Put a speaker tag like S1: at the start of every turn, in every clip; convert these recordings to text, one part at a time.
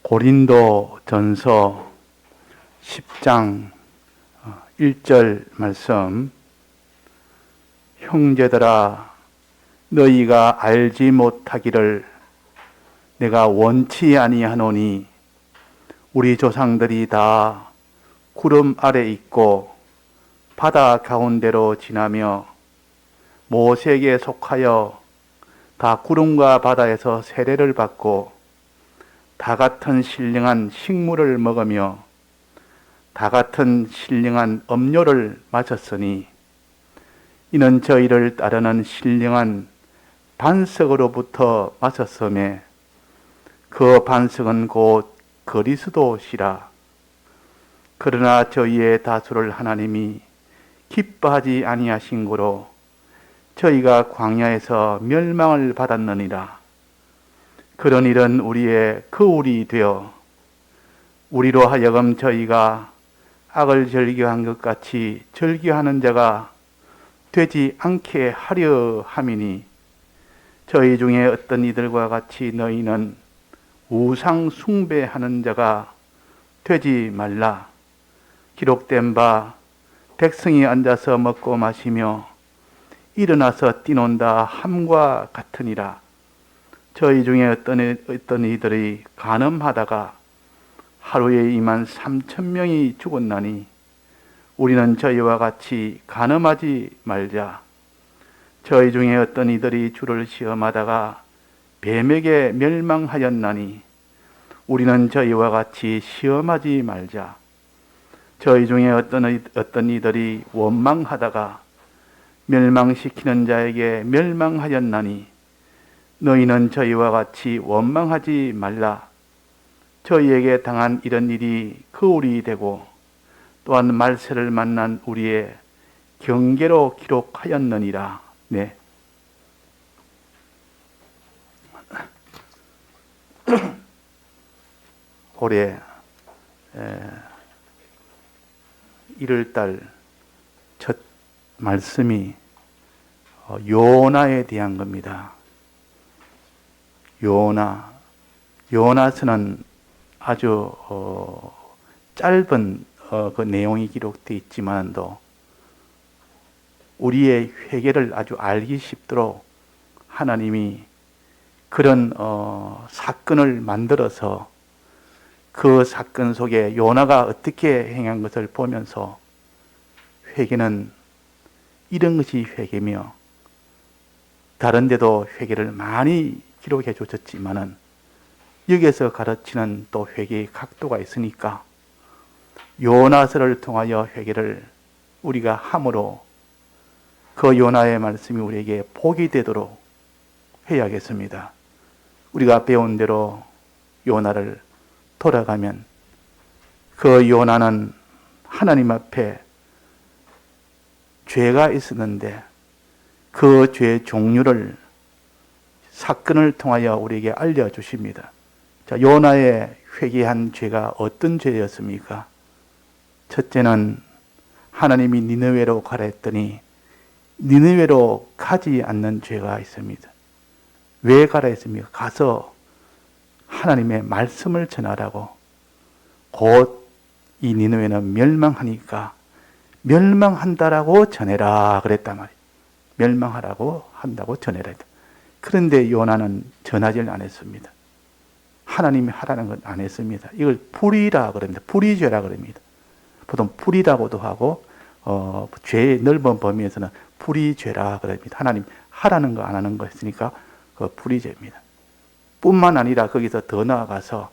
S1: 고린도 전서 10장 1절 말씀. 형제들아, 너희가 알지 못하기를 내가 원치 아니하노니 우리 조상들이 다 구름 아래 있고 바다 가운데로 지나며 모세에게 속하여 다 구름과 바다에서 세례를 받고 다 같은 신령한 식물을 먹으며 다 같은 신령한 음료를 마셨으니 이는 저희를 따르는 신령한 반석으로부터 마셨음에 그 반석은 곧 그리스도시라. 그러나 저희의 다수를 하나님이 기뻐하지 아니하신 고로 저희가 광야에서 멸망을 받았느니라. 그런 일은 우리의 거울이 되어 우리로 하여금 저희가 악을 즐겨한 것 같이 즐겨하는 자가 되지 않게 하려 함이니, 저희 중에 어떤 이들과 같이 너희는 우상 숭배하는 자가 되지 말라. 기록된 바 백성이 앉아서 먹고 마시며 일어나서 뛰논다 함과 같으니라. 저희 중에 어떤 이들이 간음하다가 하루에 23,000명이 죽었나니 우리는 저희와 같이 간음하지 말자. 저희 중에 어떤 이들이 주를 시험하다가 뱀에게 멸망하였나니 우리는 저희와 같이 시험하지 말자. 저희 중에 어떤 이들이 원망하다가 멸망시키는 자에게 멸망하였나니 너희는 저희와 같이 원망하지 말라. 저희에게 당한 이런 일이 거울이 되고 또한 말세를 만난 우리의 경계로 기록하였느니라. 네. 올해 1월달 첫 말씀이 요나에 대한 겁니다. 요나서는 아주 짧은 그 내용이 기록되어 있지만도 우리의 회개를 아주 알기 쉽도록 하나님이 그런 사건을 만들어서 그 사건 속에 요나가 어떻게 행한 것을 보면서 회개는 이런 것이 회개며, 다른 데도 회개를 많이 기록해 주셨지만은 여기에서 가르치는 또 회개의 각도가 있으니까 요나서를 통하여 회개를 우리가 함으로 그 요나의 말씀이 우리에게 복이 되도록 해야겠습니다. 우리가 배운 대로 요나를 돌아가면 그 요나는 하나님 앞에 죄가 있었는데 그 죄의 종류를 사건을 통하여 우리에게 알려주십니다. 자, 요나의 회개한 죄가 어떤 죄였습니까? 첫째는 하나님이 니느웨로 가라 했더니 니느웨로 가지 않는 죄가 있습니다. 왜 가라 했습니까? 가서 하나님의 말씀을 전하라고. 곧 이 니느웨는 멸망하니까 멸망한다라고 전해라 그랬단 말이에요. 멸망하라고 한다고 전해라. 그런데 요나는 전하지를 않았습니다. 하나님이 하라는 건 안 했습니다. 이걸 불의라 그럽니다. 불의죄라 그럽니다. 보통 불의라고도 하고 죄의 넓은 범위에서는 불의죄라 그럽니다. 하나님 하라는 거 안 하는 거 했으니까 그 불의죄입니다. 뿐만 아니라 거기서 더 나아가서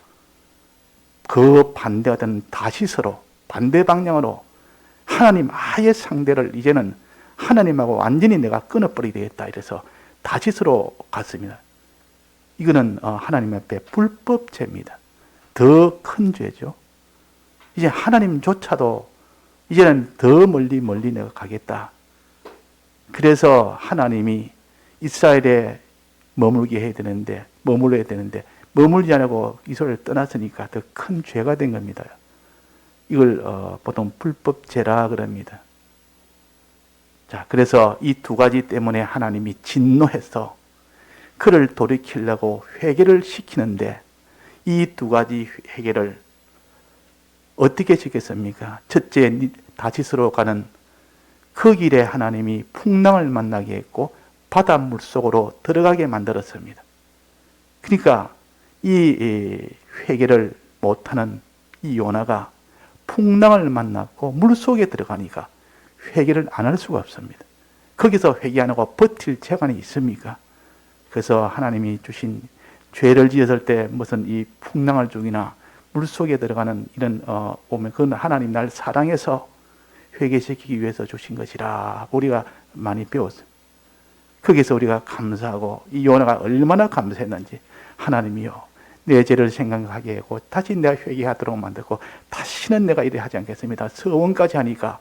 S1: 그 반대가 되는 다시스로 반대 방향으로 하나님 아예 상대를 이제는 하나님하고 완전히 내가 끊어버리게 되겠다 이래서 다시스로 갔습니다. 이거는 하나님 앞에 불법죄입니다. 더 큰 죄죠. 이제 하나님조차도 이제는 더 멀리 내가 가겠다. 그래서 하나님이 이스라엘에 머물러야 되는데 머물지 않고 이스라엘을 떠났으니까 더 큰 죄가 된 겁니다. 이걸 보통 불법죄라 그럽니다. 자, 그래서 이 두 가지 때문에 하나님이 진노해서 그를 돌이키려고 회개를 시키는데 이 두 가지 회개를 어떻게 지켰습니까? 첫째, 다시스로 가는 그 길에 하나님이 풍랑을 만나게 했고 바닷물 속으로 들어가게 만들었습니다. 그러니까 이 회개를 못하는 이 요나가 풍랑을 만났고 물속에 들어가니까 회개를 안 할 수가 없습니다. 거기서 회개 안 하고 버틸 재간이 있습니까? 그래서 하나님이 주신 죄를 지었을 때 무슨 이 풍랑을 죽이나 물속에 들어가는 이런 보면 그건 하나님 날 사랑해서 회개시키기 위해서 주신 것이라 우리가 많이 배웠습니다. 거기서 우리가 감사하고 이 요나가 얼마나 감사했는지 하나님이요 내 죄를 생각하게 하고 다시 내가 회개하도록 만들고 다시는 내가 이래 하지 않겠습니다. 서원까지 하니까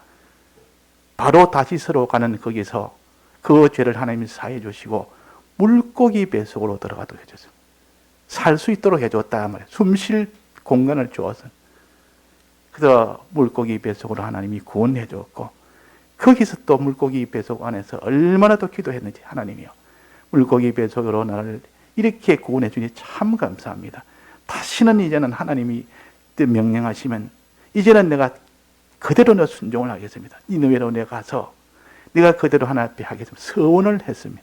S1: 바로 다시스로 가는 거기서 그 죄를 하나님이 사해 주시고 물고기 뱃속으로 들어가도록 해줬어요. 살 수 있도록 해줬다 말이에요. 숨 쉴 공간을 주어서. 그래서 물고기 뱃속으로 하나님이 구원해 줬고 거기서 또 물고기 뱃속 안에서 얼마나 더 기도했는지 하나님이요. 물고기 뱃속으로 나를 이렇게 구원해 주니 참 감사합니다. 다시는 이제는 하나님이 명령하시면 이제는 내가 그대로 너 순종을 하겠습니다. 니느웨로 내가 가서 내가 그대로 하나님 앞에 하겠습니다. 서원을 했습니다.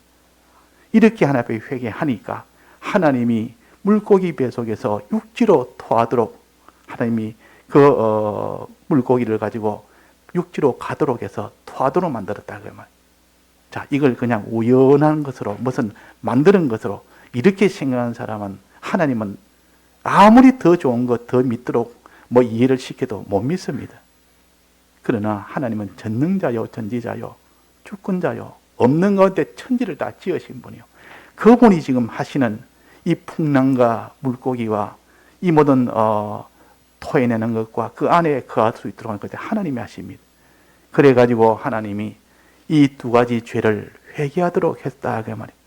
S1: 이렇게 하나님 앞에 회개하니까 하나님이 물고기 뱃속에서 육지로 토하도록 하나님이 그 물고기를 가지고 육지로 가도록 해서 토하도록 만들었다 그 말. 자, 이걸 그냥 우연한 것으로 무슨 만드는 것으로 이렇게 생각하는 사람은 하나님은 아무리 더 좋은 것 더 믿도록 뭐 이해를 시켜도 못 믿습니다. 그러나 하나님은 전능자요 전지자요 주권자요 없는 가운데 천지를 다 지으신 분이요. 그분이 지금 하시는 이 풍랑과 물고기와 이 모든 토해내는 것과 그 안에 거할 수 있도록 하는 것을 하나님이 하십니다. 그래가지고 하나님이 이 두 가지 죄를 회개하도록 했다 그 말이에요.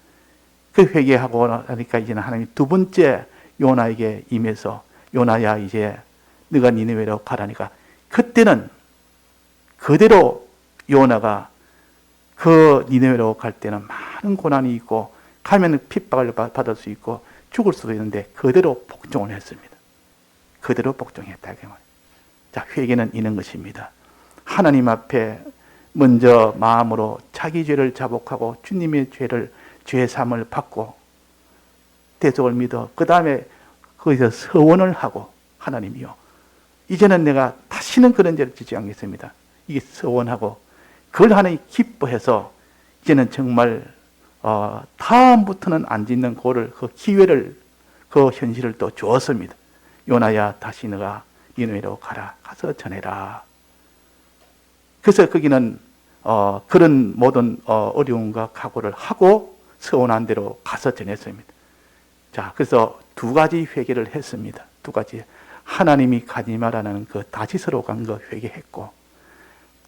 S1: 그 회개하고 나니까 이제는 하나님이 두 번째 요나에게 임해서 요나야 이제 네가 니느웨로 가라니까 그때는 그대로 요나가 그 니느웨로 갈 때는 많은 고난이 있고 가면 핍박을 받을 수 있고 죽을 수도 있는데 그대로 복종을 했습니다. 그대로 복종했다 그 말이에요. 자, 회개는 이런 것입니다. 하나님 앞에 먼저 마음으로 자기 죄를 자복하고 주님의 죄삼을 받고 대속을 믿어 그 다음에 거기서 서원을 하고 하나님이요 이제는 내가 다시는 그런 죄를 짓지 않겠습니다. 이게 서원하고 그걸 하나님이 기뻐해서 이제는 정말 다음부터는 안 짓는 그 기회를 그 현실을 또 주었습니다. 요나야 다시 너가 니느웨로 가라 가서 전해라. 그래서 거기는 그런 모든 어려움과 각오를 하고 서원한 대로 가서 전했습니다. 자, 그래서 두 가지 회개를 했습니다. 두 가지. 하나님이 가지 말라는 그 다시스로 간 거 회개했고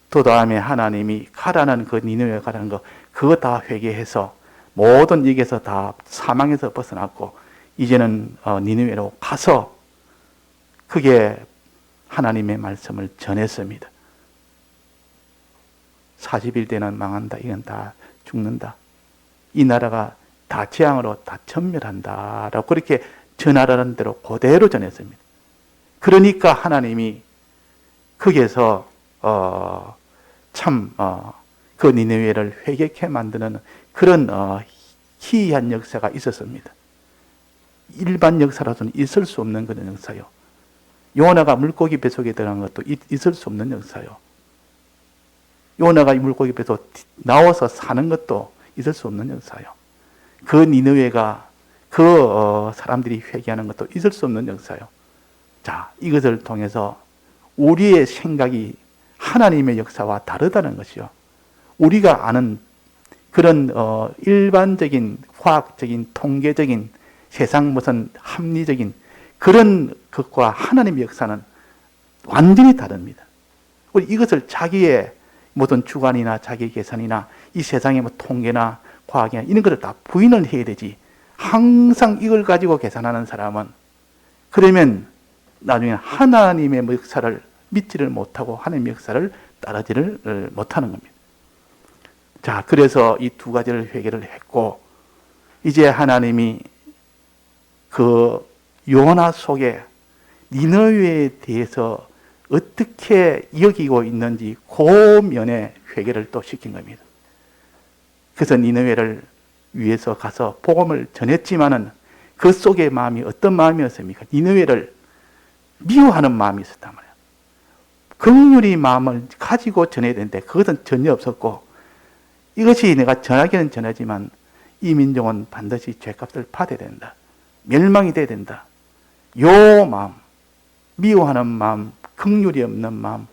S1: 또 다음에 하나님이 가라는 그 니느웨 가라는 거 그거 다 회개해서 모든 여기에서 다 사망에서 벗어났고 이제는 니느웨로 가서 그게 하나님의 말씀을 전했습니다. 40일 되는 망한다. 이건 다 죽는다. 이 나라가 다 재앙으로 다 전멸한다. 라고 그렇게 전하라는 대로 그대로 전했습니다. 그러니까 하나님이 거기에서 그 니느웨를 회개케 만드는 그런 희귀한 역사가 있었습니다. 일반 역사로서는 있을 수 없는 그런 역사요. 요나가 물고기 뱃속에 들어간 것도 있을 수 없는 역사요. 요나가 이 물고기 뱃에서 나와서 사는 것도 있을 수 없는 역사요. 그 니느웨가 그 사람들이 회개하는 것도 있을 수 없는 역사요. 자, 이것을 통해서 우리의 생각이 하나님의 역사와 다르다는 것이요. 우리가 아는 그런 일반적인 과학적인 통계적인 세상 무슨 합리적인 그런 것과 하나님의 역사는 완전히 다릅니다. 우리 이것을 자기의 모든 주관이나 자기 계산이나 이 세상의 뭐 통계나 과학이나 이런 것을 다 부인을 해야 되지. 항상 이걸 가지고 계산하는 사람은 그러면 나중에 하나님의 역사를 믿지를 못하고 하나님의 역사를 따르지를 못하는 겁니다. 자, 그래서 이 두 가지를 회개를 했고 이제 하나님이 그 요나 속에 니느웨에 대해서 어떻게 여기고 있는지 그 면에 회개를 또 시킨 겁니다. 그래서 니느웨를 위해서 가서 복음을 전했지만은 그 속의 마음이 어떤 마음이었습니까? 니느웨를 미워하는 마음이 있었단 말이에요. 긍휼히 마음을 가지고 전해야 되는데 그것은 전혀 없었고, 이것이 내가 전하기는 전하지만 이 민족은 반드시 죄값을 받아야 된다. 멸망이 돼야 된다. 요 마음, 미워하는 마음, 긍휼이 없는 마음,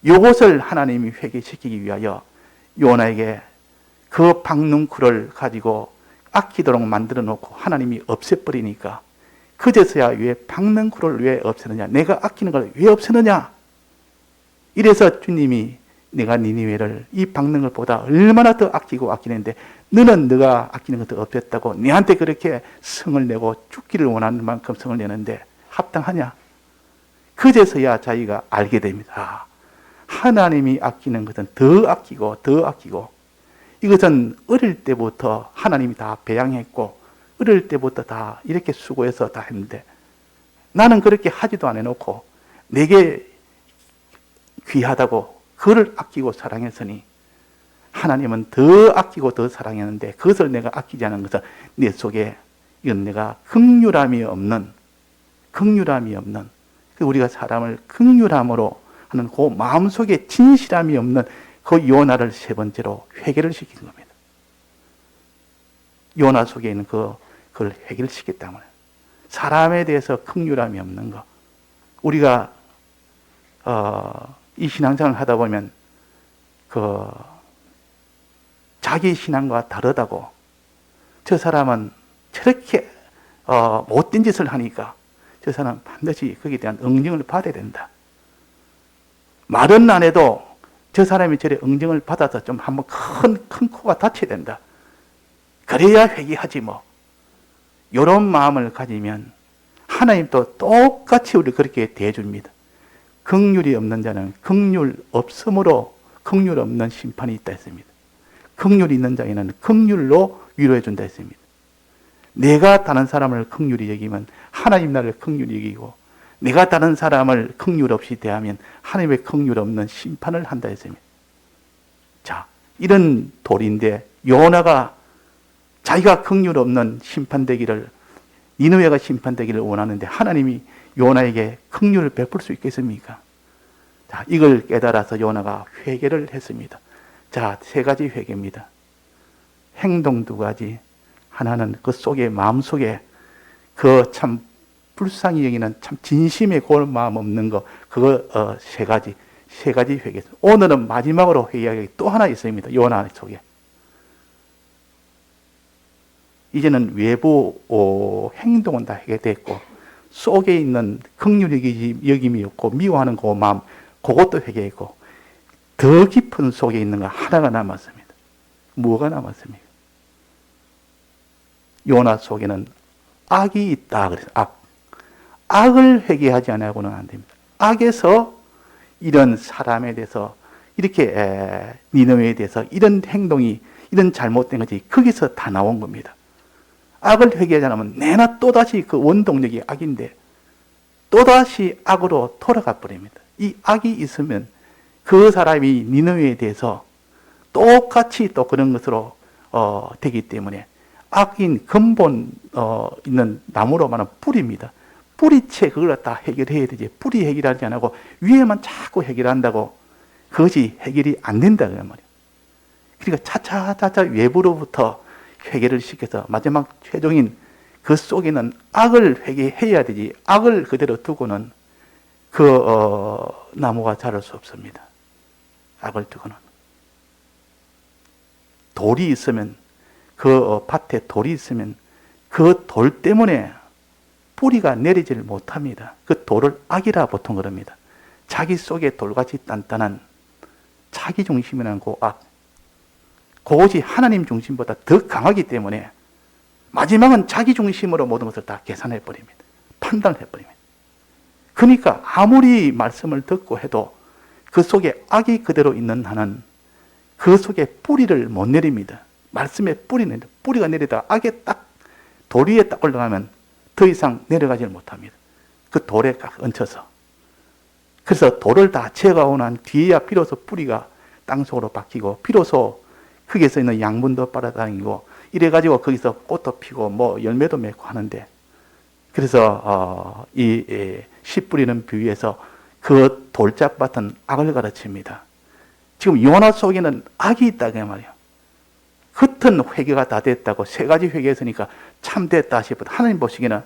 S1: 요것을 하나님이 회개시키기 위하여 요나에게 그 박능쿨을 가지고 아끼도록 만들어 놓고 하나님이 없애버리니까, 그제서야 왜 박능쿨을 왜 없애느냐, 내가 아끼는 걸 왜 없애느냐, 이래서 주님이 내가 니느웨를 이 박능을 보다 얼마나 더 아끼고 아끼는데 너는 네가 아끼는 것도 없었다고 내한테 그렇게 성을 내고 죽기를 원하는 만큼 성을 내는데 합당하냐? 그제서야 자기가 알게 됩니다. 아, 하나님이 아끼는 것은 더 아끼고 더 아끼고, 이것은 어릴 때부터 하나님이 다 배양했고 어릴 때부터 다 이렇게 수고해서 다 했는데 나는 그렇게 하지도 안 해놓고 내게 귀하다고 그를 아끼고 사랑했으니 하나님은 더 아끼고 더 사랑했는데 그것을 내가 아끼지 않은 것은 내 속에 이건 내가 긍휼함이 없는 우리가 사람을 긍휼함으로 하는 그 마음속에 진실함이 없는 그 요나를 세 번째로 회개를 시킨 겁니다. 요나 속에 있는 그걸 회개를 시켰단 말이에요. 사람에 대해서 긍휼함이 없는 거. 우리가 이 신앙생활을 하다 보면 자기 신앙과 다르다고, 저 사람은 저렇게 못된 짓을 하니까 저 사람은 반드시 거기에 대한 응징을 받아야 된다. 말은 안 해도 저 사람이 저래 응징을 받아서 좀 한번 큰 코가 다쳐야 된다. 그래야 회개하지 뭐. 이런 마음을 가지면 하나님도 똑같이 우리 그렇게 대해줍니다. 긍휼이 없는 자는 긍휼 없음으로 긍휼 없는 심판이 있다 했습니다. 긍휼이 있는 자에는 긍휼로 위로해 준다 했습니다. 내가 다른 사람을 긍휼히 여기면 하나님 나를 긍휼히 여기고, 내가 다른 사람을 긍휼 없이 대하면 하나님의 긍휼 없는 심판을 한다 했습니다. 자, 이런 도리인데 요나가 자기가 긍휼 없는 심판되기를, 니느웨가 심판되기를 원하는데 하나님이 요나에게 긍휼을 베풀 수 있겠습니까? 자, 이걸 깨달아서 요나가 회개를 했습니다. 자, 세 가지 회개입니다. 행동 두 가지, 하나는 그 속에, 마음 속에 그 참 불쌍히 여기는 참 진심의 고운 마음 없는 거, 그거 세 가지 회개. 오늘은 마지막으로 회개할 게 또 하나 있습니다. 요나 속에. 이제는 외부 행동은 다 해결됐고 속에 있는 긍휼히 여김이 없고 미워하는 그 마음, 그것도 회개했고 더 깊은 속에 있는 거 하나가 남았습니다. 뭐가 남았습니까? 요나 속에는 악이 있다 그래서 악을 회개하지 않고는 안 됩니다. 악에서 이런 사람에 대해서 이렇게 니느웨에 대해서 이런 행동이, 이런 잘못된 것이 거기서 다 나온 겁니다. 악을 회개하지 않으면 내나 또다시 그 원동력이 악인데 또다시 악으로 돌아가 버립니다. 이 악이 있으면 그 사람이 니느웨에 대해서 똑같이 또 그런 것으로 되기 때문에 악인 근본 있는 나무로 말하면 뿌리입니다. 뿌리채 그걸 다 해결해야 되지. 뿌리 해결하지 않고 위에만 자꾸 해결한다고 그것이 해결이 안 된다 그 말이에요. 그러니까 차차차차 외부로부터 회개를 시켜서 마지막 최종인 그 속에는 악을 회개해야 되지, 악을 그대로 두고는 나무가 자랄 수 없습니다. 악을 두고는. 돌이 있으면, 그 밭에 돌이 있으면 그 돌 때문에 뿌리가 내리지를 못합니다. 그 돌을 악이라 보통 그럽니다. 자기 속에 돌같이 단단한 자기 중심이라는 그 악, 그것이 하나님 중심보다 더 강하기 때문에 마지막은 자기 중심으로 모든 것을 다 계산해 버립니다. 판단해 버립니다. 그러니까 아무리 말씀을 듣고 해도 그 속에 악이 그대로 있는 한은 그 속에 뿌리를 못 내립니다. 말씀에 뿌리가 내리다가 악에 딱 돌 위에 딱 올라가면 더 이상 내려가지를 못합니다. 그 돌에 꽉 얹혀서. 그래서 돌을 다 채가고 난 뒤에야 비로소 뿌리가 땅속으로 박히고 비로소 거기에서 있는 양분도 빨아다니고 이래가지고 거기서 꽃도 피고 뭐 열매도 맺고 하는데, 그래서 이 씨 뿌리는 비유에서 그 돌짝밭은 악을 가르칩니다. 지금 요나 속에는 악이 있다 그 말이에요. 겉은 회개가 다 됐다고 세 가지 회개했으니까 참됐다 싶어도 하나님 보시기에는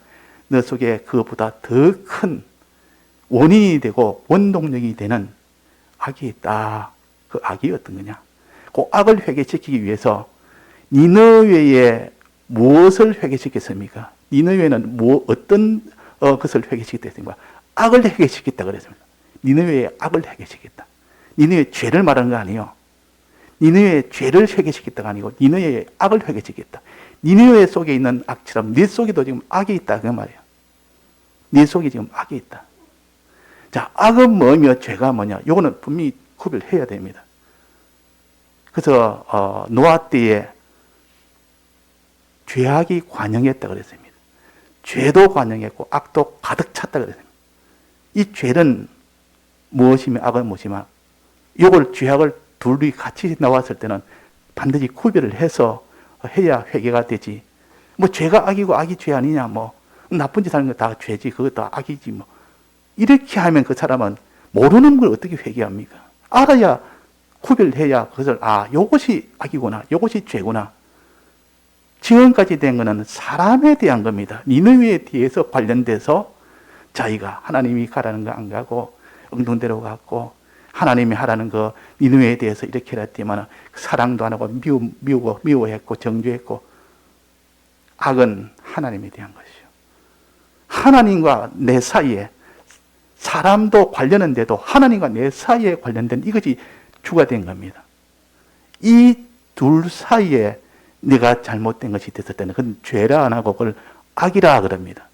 S1: 너 속에 그것보다 더 큰 원인이 되고 원동력이 되는 악이 있다. 그 악이 어떤 거냐? 그 악을 회개시키기 위해서 니느웨에 무엇을 회개시켰습니까? 니느웨는 어떤 것을 회개시켰습니까? 악을 회개시켰다 그랬습니다. 니느웨의 악을 회개시켰다. 니느웨의 죄를 말하는 거 아니에요. 니느웨의 죄를 회개시켰다가 아니고 니느웨의 악을 회개시켰다. 니느웨 속에 있는 악처럼 네 속에도 지금 악이 있다 그 말이에요. 네 속에 지금 악이 있다. 자, 악은 뭐며 죄가 뭐냐? 요거는 분명히 구별해야 됩니다. 그래서 노아 때에 죄악이 관영했다 그랬습니다. 죄도 관영했고 악도 가득 찼다 그랬습니다. 이 죄는 무엇이며 악은 무엇이며, 요걸 죄악을 둘이 같이 나왔을 때는 반드시 구별을 해서 해야 회개가 되지. 뭐 죄가 악이고 악이 죄 아니냐, 뭐 나쁜 짓 하는 거 다 죄지, 그것도 악이지 뭐. 이렇게 하면 그 사람은 모르는 걸 어떻게 회개합니까? 알아야 구별해야 그것을 요것이 악이구나, 요것이 죄구나. 지금까지 된 것은 사람에 대한 겁니다. 니느웨에 대해서 관련돼서 자기가 하나님이 가라는 거 안 가고 엉뚱대로 갔고, 하나님이 하라는 거 니느웨에 대해서 이렇게 했지만 사랑도 안 하고 미워했고 정죄했고, 악은 하나님에 대한 것이요. 하나님과 내 사이에, 사람도 관련한데도 하나님과 내 사이에 관련된 이것이 주가 된 겁니다. 이 둘 사이에 내가 잘못된 것이 됐을 때는 그건 죄라 안 하고 그걸 악이라 그럽니다.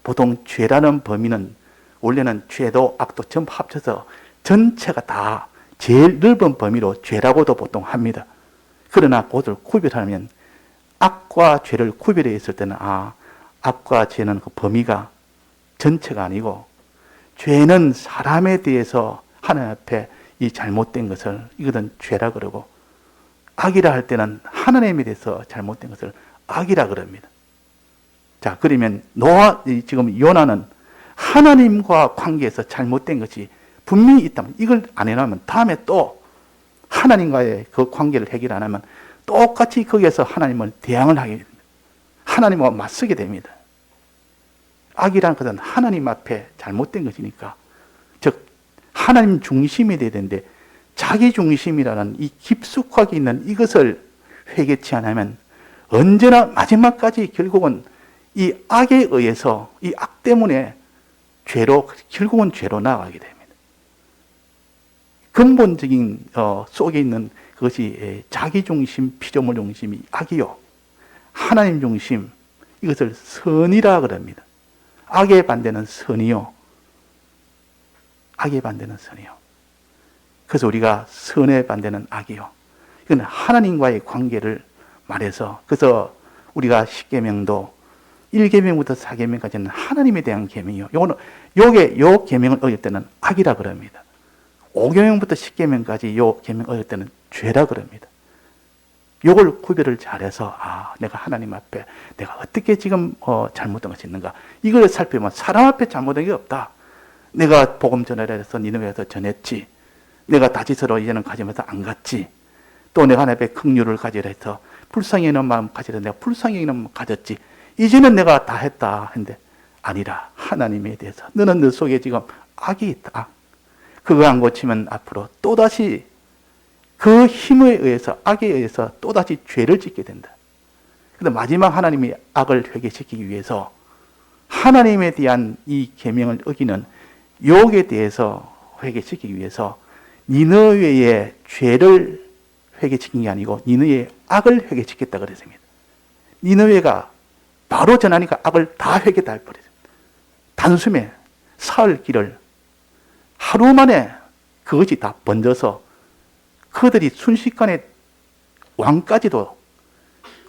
S1: 보통 죄라는 범위는 원래는 죄도 악도 전부 합쳐서 전체가 다 제일 넓은 범위로 죄라고도 보통 합니다. 그러나 그것을 구별하면 악과 죄를 구별해 있을 때는 악과 죄는 그 범위가 전체가 아니고, 죄는 사람에 대해서 하나님 앞에 이 잘못된 것을 이거는 죄라 그러고, 악이라 할 때는 하나님에 대해서 잘못된 것을 악이라 그럽니다. 자, 그러면 지금 요나는 하나님과 관계에서 잘못된 것이 분명히 있다면 이걸 안 해놓으면 다음에 또 하나님과의 그 관계를 해결 안 하면 똑같이 거기에서 하나님을 대항을 하게 됩니다. 하나님과 맞서게 됩니다. 악이라는 것은 하나님 앞에 잘못된 것이니까, 즉 하나님 중심이 돼야 되는데 자기 중심이라는 이 깊숙하게 있는 이것을 회개치 않으면 언제나 마지막까지 결국은 이 악에 의해서, 이 악 때문에 결국은 죄로 나아가게 됩니다. 근본적인 속에 있는 그것이 자기 중심, 피조물 중심이 악이요, 하나님 중심, 이것을 선이라 그럽니다. 악의 반대는 선이요, 악의 반대는 선이요. 그래서 우리가 선의 반대는 악이요. 이건 하나님과의 관계를 말해서, 그래서 우리가 10계명도 1계명부터 4계명까지는 하나님에 대한 계명이요. 요 계명을 어길 때는 악이라 그럽니다. 5계명부터 10계명까지 요 계명 어길 때는 죄라 그럽니다. 요걸 구별을 잘해서 내가 하나님 앞에 내가 어떻게 지금 잘못한 것이 있는가, 이걸 살펴보면 사람 앞에 잘못한 게 없다. 내가 복음 전하려 해서 니느웨에서 전했지, 내가 다시스로 이제는 가지면서 안 갔지, 또 내가 하나님 앞에 긍휼을 가지려 해서 불쌍히 여기는 마음 가지려 내가 불쌍히 여기는 마음 가졌지, 이제는 내가 다 했다 했는데 아니라 하나님에 대해서 너는 너 속에 지금 악이 있다. 그거 안 고치면 앞으로 또다시 그 힘에 의해서, 악에 의해서 또다시 죄를 짓게 된다. 그런데 마지막 하나님이 악을 회개시키기 위해서 하나님에 대한 이 계명을 어기는 욕에 대해서 회개시키기 위해서 니느웨의 죄를 회개시킨 게 아니고 니느웨의 악을 회개시켰다 그랬습니다. 니느웨가 바로 전하니까 악을 다 회개다 해버렸습니다. 단숨에 사흘 길을 하루 만에 그것이 다 번져서 그들이 순식간에 왕까지도,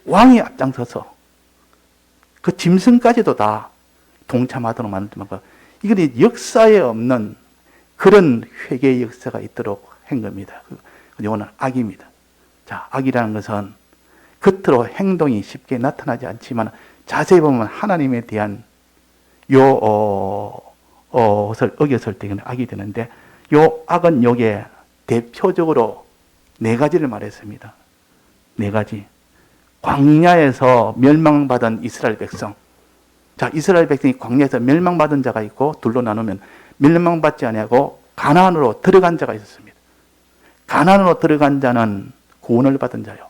S1: 왕이 앞장서서 그 짐승까지도 다 동참하도록 만들면 이건 역사에 없는 그런 회개의 역사가 있도록 한 겁니다. 이거는 악입니다. 자, 악이라는 것은 겉으로 행동이 쉽게 나타나지 않지만 자세히 보면 하나님에 대한 것을 어겼을 때는 악이 되는데, 요 악은 요게 대표적으로 네 가지를 말했습니다. 네 가지. 광야에서 멸망받은 이스라엘 백성. 자, 이스라엘 백성이 광야에서 멸망받은 자가 있고, 둘로 나누면 멸망받지 아니하고 가나안으로 들어간 자가 있었습니다. 가나안으로 들어간 자는 구원을 받은 자요.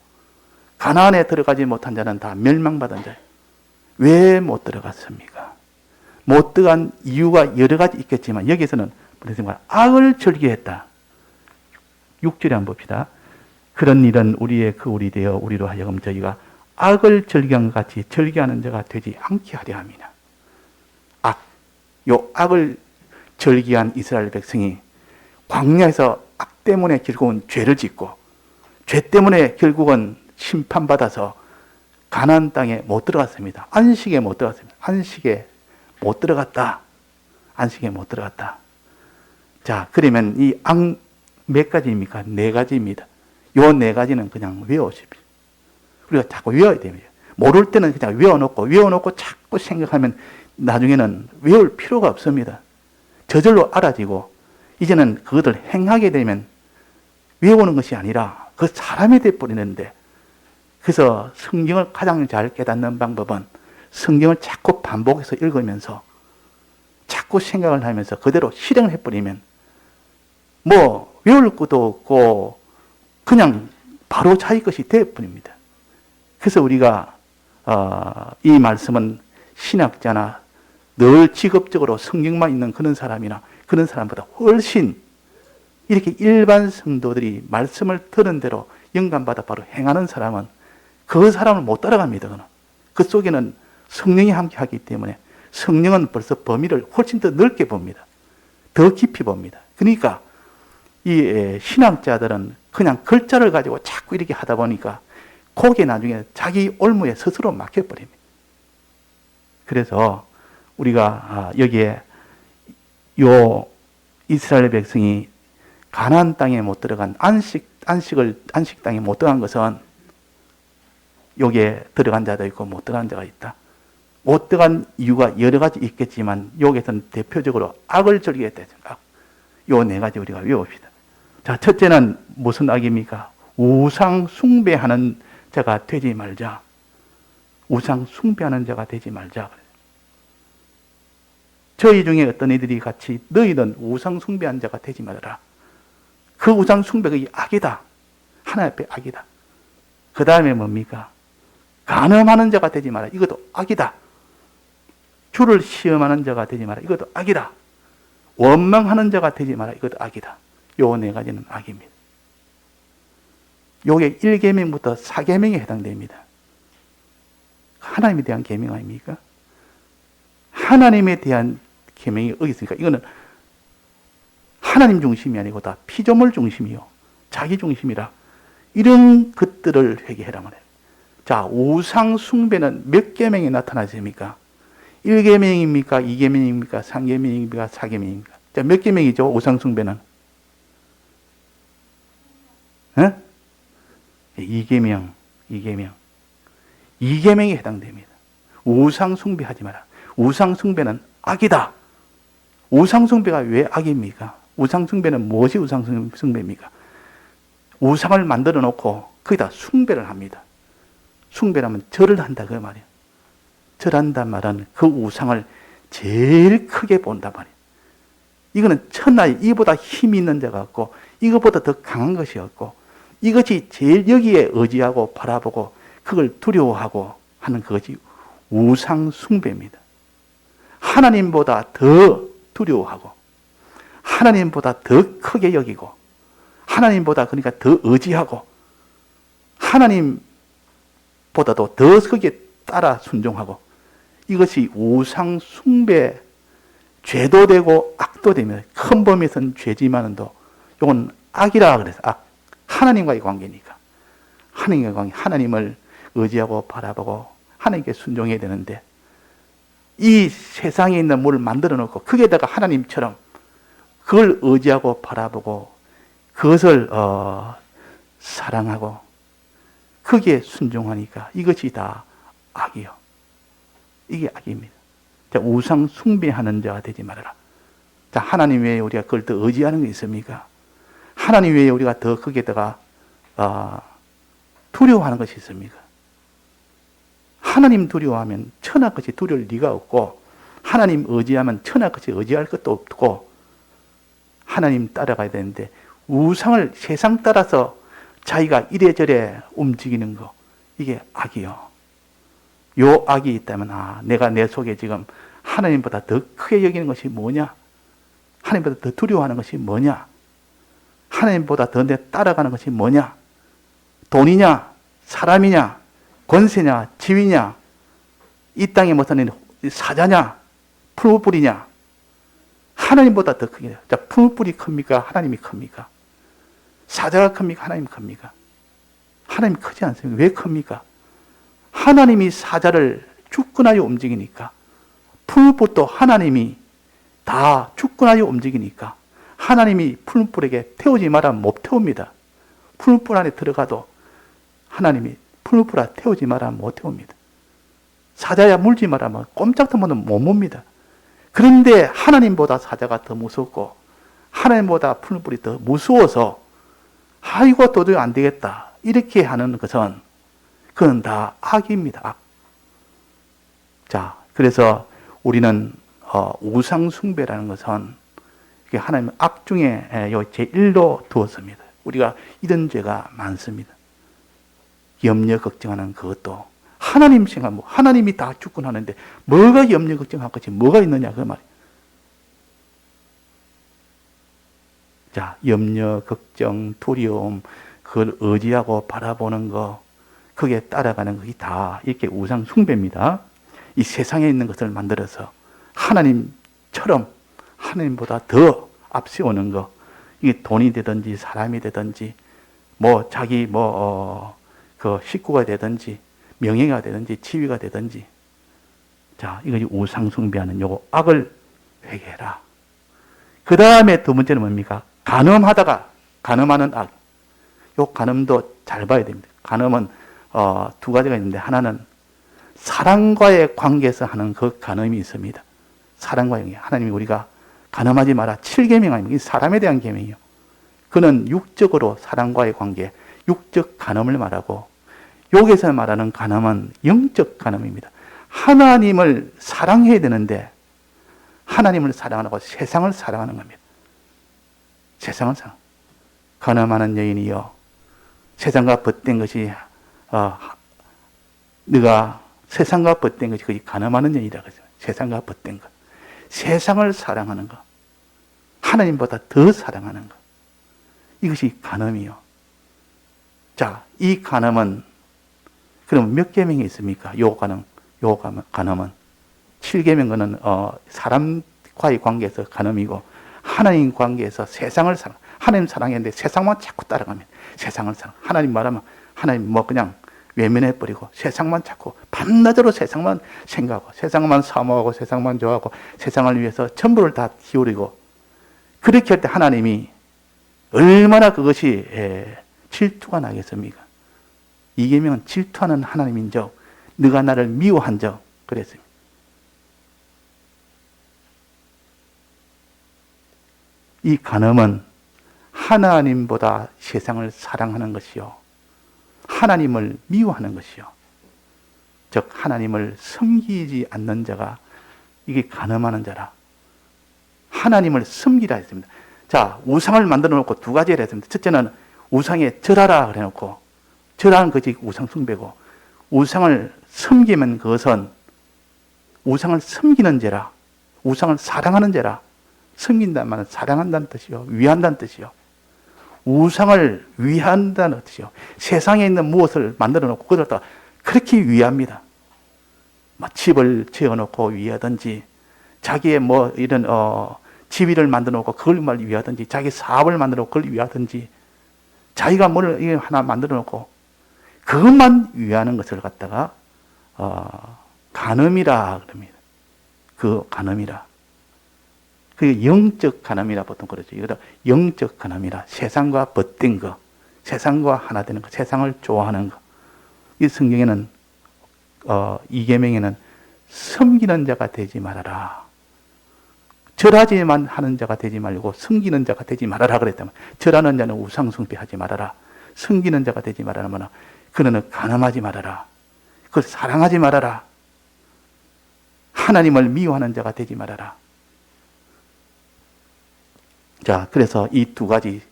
S1: 가나안에 들어가지 못한 자는 다 멸망받은 자예요. 왜 못 들어갔습니까? 못 들어간 이유가 여러 가지 있겠지만 여기서는 악을 즐겨했다. 6절에 한번 봅시다. 그런 일은 우리의 그 우리 되어 우리로 하여금 저희가 악을 즐겨한 것 같이 즐겨하는 자가 되지 않게 하려 함이나. 악, 요 악을 즐겨한 이스라엘 백성이 광야에서 악 때문에 결국은 죄를 짓고, 죄 때문에 결국은 심판받아서 가나안 땅에 못 들어갔습니다. 안식에 못 들어갔습니다. 안식에 못 들어갔다. 안식에 못 들어갔다. 자, 그러면 이 악 몇 가지입니까? 네 가지입니다. 요 네 가지는 그냥 외우십시오. 우리가 자꾸 외워야 됩니다. 모를 때는 그냥 외워놓고 자꾸 생각하면 나중에는 외울 필요가 없습니다. 저절로 알아지고, 이제는 그것을 행하게 되면 외우는 것이 아니라 그 사람이 돼버리는데, 그래서 성경을 가장 잘 깨닫는 방법은 성경을 자꾸 반복해서 읽으면서 자꾸 생각을 하면서 그대로 실행을 해버리면 뭐 외울 것도 없고 그냥 바로 자기 것이 되어버립니다. 그래서 우리가 이 말씀은 신학자나 늘 직업적으로 성경만 있는 그런 사람이나 그런 사람보다 훨씬 이렇게 일반 성도들이 말씀을 들은 대로 영감받아 바로 행하는 사람은 그 사람을 못 따라갑니다. 그 속에는 성령이 함께 하기 때문에 성령은 벌써 범위를 훨씬 더 넓게 봅니다. 더 깊이 봅니다. 그러니까 이 신학자들은 그냥 글자를 가지고 자꾸 이렇게 하다 보니까 거기에 나중에 자기 올무에 스스로 막혀버립니다. 그래서 우리가 여기에 요 이스라엘 백성이 가나안 땅에 못 들어간 안식 땅에 못 들어간 것은 여기에 들어간 자도 있고 못 들어간 자가 있다. 못 들어간 이유가 여러 가지 있겠지만 여기서는 대표적으로 악을 즐기겠다. 요 네 가지 우리가 외웁시다. 자, 첫째는 무슨 악입니까? 우상 숭배하는 자가 되지 말자. 우상 숭배하는 자가 되지 말자. 저희 중에 어떤 이들이 같이 너희는 우상 숭배한 자가 되지 말아라. 그 우상 숭배가 악이다. 하나님 앞에 악이다. 그 다음에 뭡니까? 간음하는 자가 되지 마라. 이것도 악이다. 주를 시험하는 자가 되지 마라. 이것도 악이다. 원망하는 자가 되지 마라. 이것도 악이다. 요 네 가지는 악입니다. 요게 1계명부터 4계명에 해당됩니다. 하나님에 대한 계명 아닙니까? 하나님에 대한 계명이 어딨습니까? 이거는 하나님 중심이 아니고 다 피조물 중심이요. 자기 중심이라 이런 것들을 회개해라 말해요. 자, 우상 숭배는 몇 계명이 나타나십니까? 1계명입니까? 2계명입니까? 3계명입니까? 4계명입니까? 자, 몇 계명이죠? 우상 숭배는? 2계명. 2계명에 해당됩니다. 우상 숭배하지 마라. 우상 숭배는 악이다. 우상 숭배가 왜 악입니까? 우상 숭배는 무엇이 우상 숭배입니까? 우상을 만들어 놓고 거기다 숭배를 합니다. 숭배라면 절을 한다 그 말이에요. 절한단 말은 그 우상을 제일 크게 본단 말이에요. 이거는 천하에 이보다 힘이 있는 자가 없고 이것보다 더 강한 것이 없고 이것이 제일 여기에 의지하고 바라보고 그걸 두려워하고 하는 그것이 우상 숭배입니다. 하나님보다 더 두려워하고 하나님보다 더 크게 여기고 하나님보다 그러니까 더 의지하고 하나님보다도 더 크게 따라 순종하고 이것이 우상 숭배 죄도 되고 악도 되면 큰 범위에서는 죄지만은도 이건 악이라 그래서 악. 하나님과의 관계니까 하나님과의 관계, 하나님을 의지하고 바라보고 하나님께 순종해야 되는데 이 세상에 있는 물을 만들어 놓고 거기에다가 하나님처럼 그걸 의지하고 바라보고 그것을 사랑하고 거기에 순종하니까 이것이 다 악이요. 이게 악입니다. 자, 우상 숭배하는 자가 되지 말아라. 자, 하나님 외에 우리가 그걸 더 의지하는 게 있습니까? 하나님 외에 우리가 더 거기에다가 두려워하는 것이 있습니까? 하나님 두려워하면 천하같이 두려울 리가 없고, 하나님 의지하면 천하같이 의지할 것도 없고, 하나님 따라가야 되는데 우상을 세상 따라서 자기가 이래저래 움직이는 거, 이게 악이요. 요 악이 있다면 내가 내 속에 지금 하나님보다 더 크게 여기는 것이 뭐냐? 하나님보다 더 두려워하는 것이 뭐냐? 하나님보다 더 내 따라가는 것이 뭐냐? 돈이냐? 사람이냐? 권세냐? 지위냐? 이 땅에 무슨 사자냐? 풀무불이냐? 하나님보다 더 크게. 자, 풀무불이 큽니까? 하나님이 큽니까? 사자가 큽니까? 하나님이 큽니까? 하나님이 크지 않습니까? 왜 큽니까? 하나님이 사자를 주권하여 움직이니까, 풀무불도 하나님이 다 주권하여 움직이니까 하나님이 풀무불에게 태우지 마라 못 태웁니다. 풀무불 안에 들어가도 하나님이 풀무불 안에 태우지 마라 못 태웁니다. 사자야 물지 마라 꼼짝도 못 봅니다. 그런데 하나님보다 사자가 더 무섭고 하나님보다 풀무불이 더 무서워서 아이고 도저히 안 되겠다 이렇게 하는 것은 그건 다 악입니다. 악. 자, 그래서 우리는 우상 숭배라는 것은 하나님 악 중에 제1로 두었습니다. 우리가 이런 죄가 많습니다. 염려 걱정하는 그것도 하나님 생각, 하나님이 다 주권하는데 뭐가 염려 걱정할 것이 뭐가 있느냐 그 말이에요. 자, 염려 걱정 두려움 그걸 의지하고 바라보는 거, 거기에 따라가는 것이 다 이렇게 우상 숭배입니다. 이 세상에 있는 것을 만들어서 하나님처럼 하나님보다 더 앞세우는 거, 이게 돈이 되든지 사람이 되든지 자기 그 식구가 되든지 명예가 되든지 지위가 되든지, 자, 이것이 우상 숭배하는 요거 악을 회개해라. 그 다음에 두 번째는 뭡니까? 간음하는 악. 요 간음도 잘 봐야 됩니다. 간음은 두 가지가 있는데, 하나는 사랑과의 관계에서 하는 그 간음이 있습니다. 사랑과의 관계. 하나님이 우리가 간음하지 마라 7계명 아닙니까? 이 사람에 대한 계명이요. 그는 육적으로 사랑과의 관계, 육적 간음을 말하고, 여기서 말하는 간음은 영적 간음입니다. 하나님을 사랑해야 되는데 하나님을 사랑하고 세상을 사랑하는 겁니다. 세상을 사랑. 간음하는 여인이요, 세상과 벗된 것이 네가 세상과 벗된 것이 그게 간음하는 여인이라고 했어요. 세상과 벗된 것. 세상을 사랑하는 것. 하나님보다 더 사랑하는 것. 이것이 간음이요. 자, 이 간음은 그럼 몇 계명이 있습니까? 요 간음은 7계명은 사람과의 관계에서 간음이고, 하나님 관계에서 세상을 사랑. 하나님 사랑했는데 세상만 자꾸 따라가면 세상을 사랑. 하나님 말하면 하나님 그냥 외면해버리고 세상만 자꾸 밤낮으로 세상만 생각하고 세상만 사모하고 세상만 좋아하고 세상을 위해서 전부를 다 기울이고, 그렇게 할 때 하나님이 얼마나 그것이 질투가 나겠습니까? 이 계명은 질투하는 하나님인 적, 네가 나를 미워한 적 그랬습니다. 이 간음은 하나님보다 세상을 사랑하는 것이요, 하나님을 미워하는 것이요, 즉 하나님을 섬기지 않는 자가 이게 간음하는 자라. 하나님을 섬기라 했습니다. 자, 우상을 만들어 놓고 두 가지를 했습니다. 첫째는 우상에 절하라 그래 놓고, 절하는 것이 우상 숭배고, 우상을 섬기면 그것은 우상을 섬기는 죄라. 우상을 사랑하는 죄라. 섬긴다는 말은 사랑한다는 뜻이요, 위한다는 뜻이요. 우상을 위한다는 뜻이요. 세상에 있는 무엇을 만들어 놓고 그걸 갖다가 그렇게 위합니다. 집을 지어놓고 위하든지, 자기의 이런 지위를 만들어 놓고 그걸 위하든지, 자기 사업을 만들어 놓고 그걸 위하든지, 자기가 뭘 하나 만들어 놓고 그것만 위하는 것을 갖다가 간음이라 그럽니다. 그 간음이라. 그 영적 간음이라 보통 그러죠. 이거를 영적 간음이라. 세상과 벗된 거, 세상과 하나 되는 거, 세상을 좋아하는 거. 이 성경에는 이 계명에는 섬기는 자가 되지 말아라. 절하지만 하는 자가 되지 말고 섬기는 자가 되지 말아라 그랬다면, 절하는 자는 우상 숭배하지 말아라. 섬기는 자가 되지 말아라. 그는 간음하지 말아라. 그걸 사랑하지 말아라. 하나님을 미워하는 자가 되지 말아라. 자, 그래서 이 두 가지,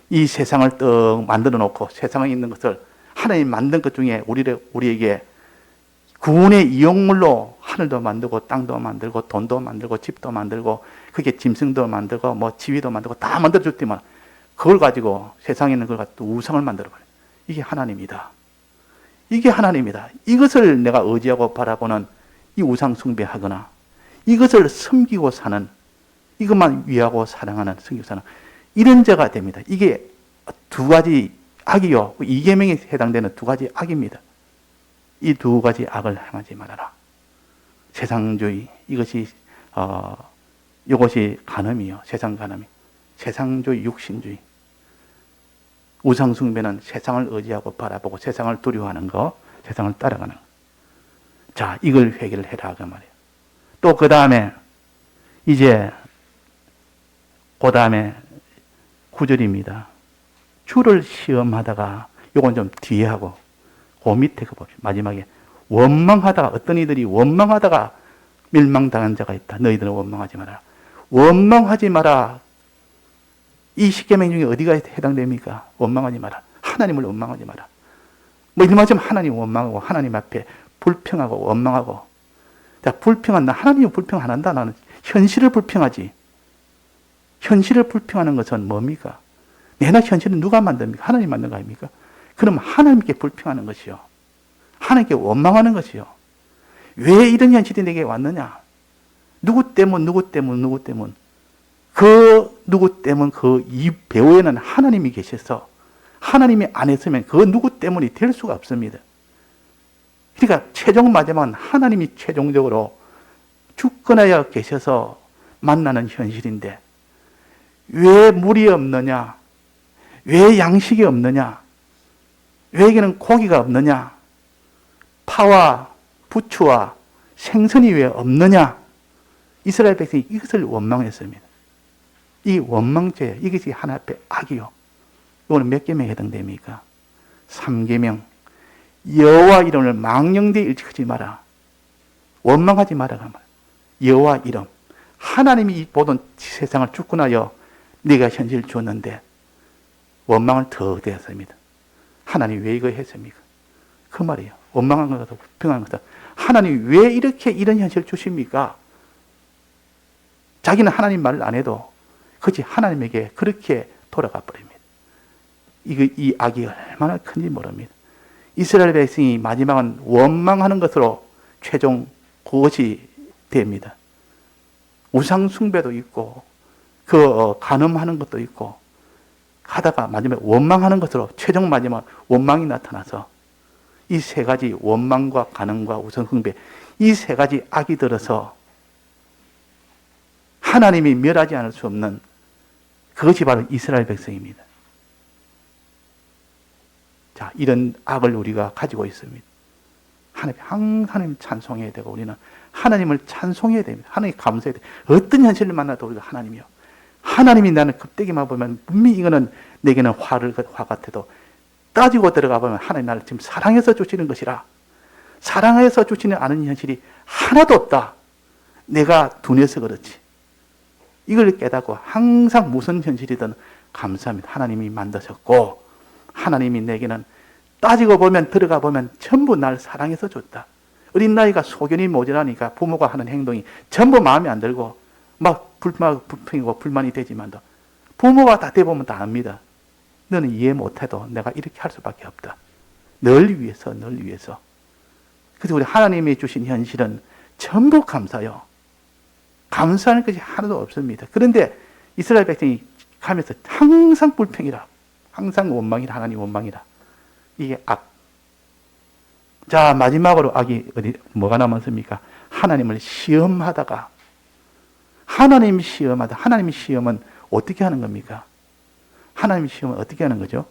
S1: 이 세상을 떡 만들어 놓고 세상에 있는 것을 하나님 만든 것 중에 우리에게 구원의 이용물로 하늘도 만들고 땅도 만들고 돈도 만들고 집도 만들고 그게 짐승도 만들고 뭐 지위도 만들고 다 만들어 줬더만 그걸 가지고 세상에 있는 걸 가지고 우상을 만들어 버려요. 이게 하나님이다. 이게 하나님이다. 이것을 내가 의지하고 바라보는 이 우상 숭배하거나 이것을 섬기고 사는, 이것만 위하고 사랑하는, 섬기고 사는 이런 자가 됩니다. 이게 두 가지 악이요. 이 계명에 해당되는 두 가지 악입니다. 이 두 가지 악을 행하지 말아라. 세상주의, 이것이 간음이요. 세상 간음이. 세상주의, 육신주의. 우상숭배는 세상을 의지하고 바라보고 세상을 두려워하는 거, 세상을 따라가는 거. 자, 이걸 회개를 해라 그 말이에요. 또 그 다음에 이제 그 다음에 9절입니다. 주를 시험하다가, 요건 좀 뒤에 하고 그 밑에 그 봅시다. 마지막에 원망하다가, 어떤 이들이 원망하다가 멸망당한 자가 있다. 너희들은 원망하지 마라. 원망하지 마라. 이 십계명 중에 어디가 해당됩니까? 원망하지 마라. 하나님을 원망하지 마라. 뭐 이름하자면 하나님 원망하고 하나님 앞에 불평하고 원망하고. 자, 불평한 나 하나님 불평 안 한다. 나는 현실을 불평하지. 현실을 불평하는 것은 뭡니까? 내나 현실은 누가 만듭니까? 하나님 만든 거 아닙니까? 그럼 하나님께 불평하는 것이요. 하나님께 원망하는 것이요. 왜 이런 현실이 내게 왔느냐? 누구 때문? 그 누구 때문 그 이 배후에는 하나님이 계셔서 하나님이 안 했으면 그 누구 때문이 될 수가 없습니다. 그러니까 최종 마지막은 하나님이 최종적으로 주권하여 계셔서 만나는 현실인데 왜 물이 없느냐? 왜 양식이 없느냐? 왜 여기는 고기가 없느냐? 파와 부추와 생선이 왜 없느냐? 이스라엘 백성이 이것을 원망했습니다. 이 원망죄, 이것이 하나 앞에 악이요. 이거는 몇 계명에 해당됩니까? 3계명. 여호와 이름을 망령되이 일축하지 마라. 원망하지 마라. 여호와 이름. 하나님이 이 모든 세상을 주권하여 네가 현실을 주었는데 원망을 더 대했습니다. 하나님 왜 이거 했습니까? 그 말이에요. 원망한 것도 불평한 것도 하나님 왜 이렇게 이런 현실을 주십니까? 자기는 하나님 말을 안 해도 그것이 하나님에게 그렇게 돌아가 버립니다. 이 악이 얼마나 큰지 모릅니다. 이스라엘 백성이 마지막은 원망하는 것으로 최종 그것이 됩니다. 우상 숭배도 있고 간음하는 것도 있고 하다가 마지막에 원망하는 것으로 최종 마지막 원망이 나타나서 이 세 가지 원망과 간음과 우상 숭배 이 세 가지 악이 들어서 하나님이 멸하지 않을 수 없는 그것이 바로 이스라엘 백성입니다. 자, 이런 악을 우리가 가지고 있습니다. 하나님 찬송해야 되고 우리는 하나님을 찬송해야 됩니다. 하나님 감사해야 돼요. 어떤 현실을 만나도 우리가 하나님이요. 하나님이 나는 겁대기만 보면 분명히 이거는 내게는 화 같아도 따지고 들어가 보면 하나님 나를 지금 사랑해서 주시는 것이라. 사랑해서 주시는 않은 현실이 하나도 없다. 내가 둔해서 그렇지. 이걸 깨닫고 항상 무슨 현실이든 감사합니다. 하나님이 만드셨고 하나님이 내게는 따지고 보면 들어가 보면 전부 날 사랑해서 줬다. 어린 나이가 소견이 모자라니까 부모가 하는 행동이 전부 마음에 안 들고 막 불평이고 불만이 되지만도 부모가 다 돼보면 다 압니다. 너는 이해 못해도 내가 이렇게 할 수밖에 없다. 널 위해서. 그래서 우리 하나님이 주신 현실은 전부 감사요. 감사하는 것이 하나도 없습니다. 그런데 이스라엘 백성이 가면서 항상 불평이라, 항상 원망이라, 하나님 원망이라. 이게 악. 자, 마지막으로 악이 뭐가 남았습니까? 하나님을 시험하다가 하나님 시험하다. 하나님 시험은 어떻게 하는 겁니까? 하나님 시험은 어떻게 하는 거죠?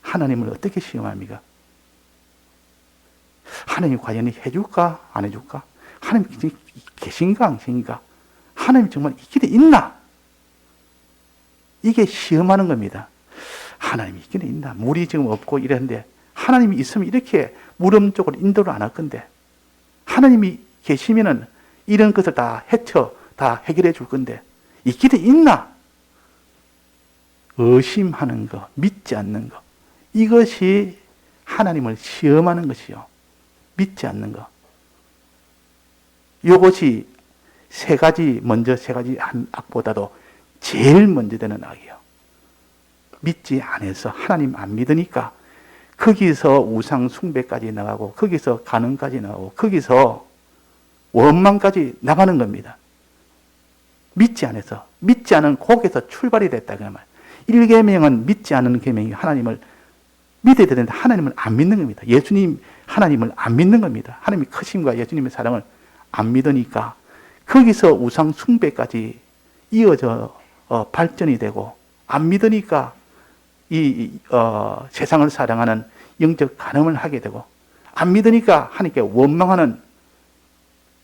S1: 하나님을 어떻게 시험합니까? 하나님이 과연 해줄까? 안 해줄까? 하나님이 계신가? 안 계신가? 하나님이 정말 이 길에 있나? 이게 시험하는 겁니다. 하나님이 이 길에 있나? 물이 지금 없고 이랬는데 하나님이 있으면 이렇게 물음 쪽으로 인도를 안 할 건데 하나님이 계시면은 이런 것을 다 헤쳐 다 해결해 줄 건데 이 길에 있나? 의심하는 거, 믿지 않는 거, 이것이 하나님을 시험하는 것이요. 믿지 않는 거. 이것이 세 가지 한 악보다도 제일 먼저 되는 악이요. 믿지 않아서 하나님 안 믿으니까 거기서 우상 숭배까지 나가고 거기서 간음까지 나가고 거기서 원망까지 나가는 겁니다. 믿지 않아서 믿지 않은 거기서 출발이 됐다 그 말. 1계명은 믿지 않는 계명이 하나님을 믿어야 되는데 하나님을 안 믿는 겁니다. 예수님 하나님을 안 믿는 겁니다. 하나님의 크심과 예수님의 사랑을 안 믿으니까 거기서 우상 숭배까지 이어져 발전이 되고 안 믿으니까 세상을 사랑하는 영적 간음을 하게 되고 안 믿으니까 하나님께 원망하는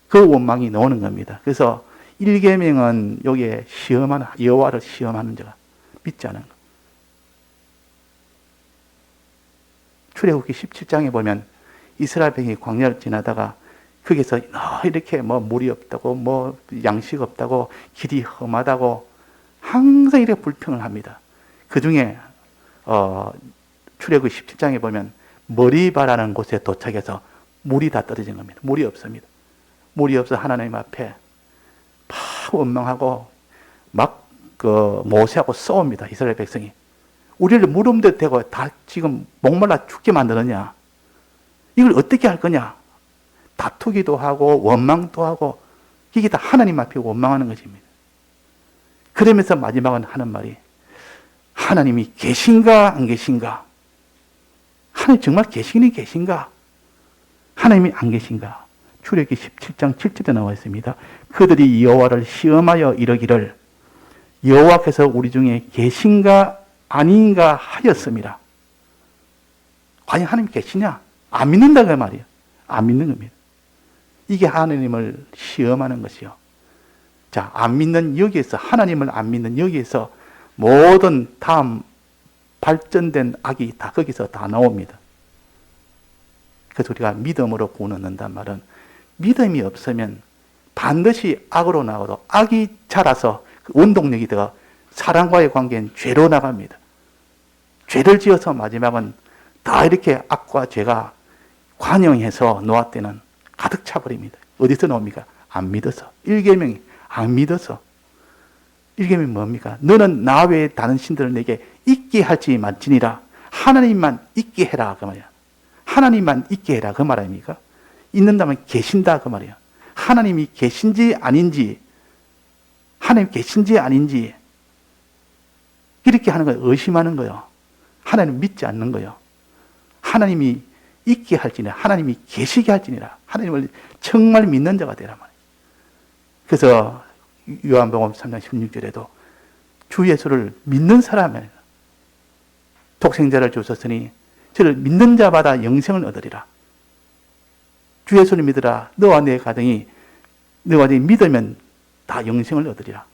S1: 그 원망이 나오는 겁니다. 그래서 1계명은 여기에 시험하는 여호와를 시험하는 자가 믿지 않은 것. 출애굽기 17장에 보면 이스라엘 백성이 광야를 지나다가 거기서 이렇게 물이 없다고 양식 없다고 길이 험하다고 항상 이렇게 불평을 합니다. 그 중에 출애굽기 17장에 보면 머리바라는 곳에 도착해서 물이 다 떨어진 겁니다. 물이 없습니다. 물이 없어 하나님 앞에 원망하고 모세하고 싸웁니다. 이스라엘 백성이. 우리를 물음대 대고 다 지금 목말라 죽게 만드느냐? 이걸 어떻게 할 거냐? 다투기도 하고 원망도 하고 이게 다 하나님 앞에 원망하는 것입니다. 그러면서 마지막은 하는 말이 하나님이 계신가 안 계신가? 하나님 정말 계신가? 하나님이 안 계신가? 출애굽기 17장 7절에 나와 있습니다. 그들이 여호와를 시험하여 이르기를 여호와께서 우리 중에 계신가 아닌가 하였습니다. 과연 하나님 계시냐? 안 믿는다 그 말이에요. 안 믿는 겁니다. 이게 하나님을 시험하는 것이요. 자, 안 믿는 여기에서 하나님을 안 믿는 여기에서 모든 다음 발전된 악이 다 거기서 다 나옵니다. 그래서 우리가 믿음으로 구원 얻는단 말은 믿음이 없으면 반드시 악으로 나가도 악이 자라서 그 원동력이 되어 사랑과의 관계는 죄로 나갑니다. 죄를 지어서 마지막은 다 이렇게 악과 죄가 관영해서 놓았대는 가득 차버립니다. 어디서 나옵니까? 안 믿어서. 1계명이 안 믿어서. 1계명이 뭡니까? 너는 나 외에 다른 신들을 내게 있게 할지 말지니라. 하나님만 있게 해라 그 말이야. 하나님만 있게 해라 그 말 아닙니까? 있는다면 계신다 그 말이야. 하나님이 계신지 아닌지, 하나님 계신지 아닌지 이렇게 하는 거예요. 의심하는 거예요. 하나님 믿지 않는 거예요. 하나님이 있게 할지니라, 하나님이 계시게 할지니라, 하나님을 정말 믿는 자가 되란 말이에요. 그래서 요한복음 3장 16절에도 주 예수를 믿는 사람을 독생자를 주셨으니 저를 믿는 자마다 영생을 얻으리라. 주 예수를 믿으라. 너와 내 가정이 믿으면 다 영생을 얻으리라.